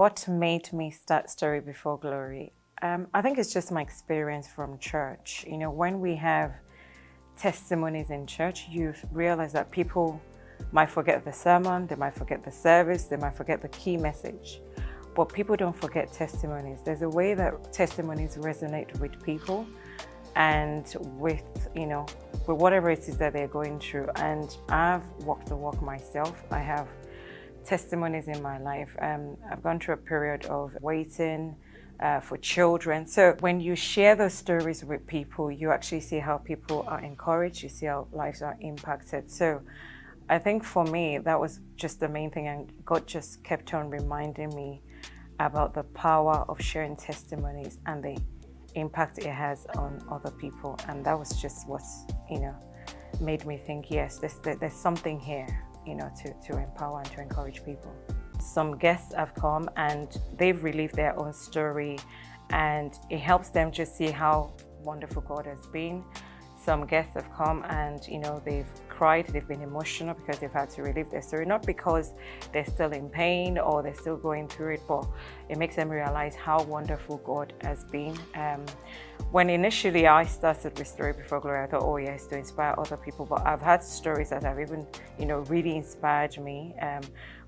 What made me start Story Before Glory? I think it's just my experience from church. You know, when we have testimonies in church, you realize that people might forget the sermon, they might forget the service, they might forget the key message. But people don't forget testimonies. There's a way that testimonies resonate with people and with whatever it is that they're going through. And I've walked the walk myself. I have testimonies in my life. I've gone through a period of waiting for children. So when you share those stories with people, you actually see how people are encouraged, you see how lives are impacted. So I think for me, that was just the main thing, and God just kept on reminding me about the power of sharing testimonies and the impact it has on other people. And that was just what, made me think, yes, there's something here, to empower and to encourage people. Some guests have come and they've relived their own story, and it helps them just see how wonderful God has been. Some guests have come and, they've cried, they've been emotional because they've had to relive their story, not because they're still in pain or they're still going through it, but it makes them realize how wonderful God has been. When initially I started with Story Before Glory, I thought, oh yes, to inspire other people, but I've had stories that have even, really inspired me,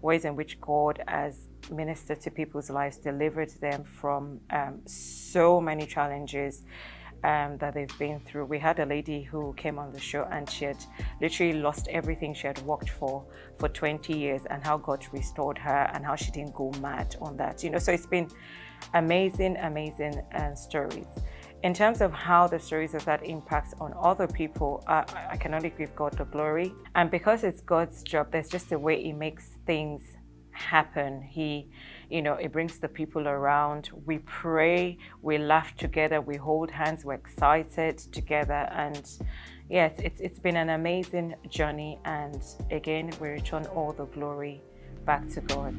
ways in which God has ministered to people's lives, delivered them from so many challenges that they've been through. We had a lady who came on the show and she had literally lost everything she had worked for 20 years, and how God restored her and how she didn't go mad on that. So it's been amazing stories. In terms of how the stories of that impacts on other people, I can only give God the glory. And because it's God's job, there's just a way He makes things happen. It brings the people around. We pray, we laugh together, we hold hands, we're excited together. And yes, it's been an amazing journey. And again, we return all the glory back to God.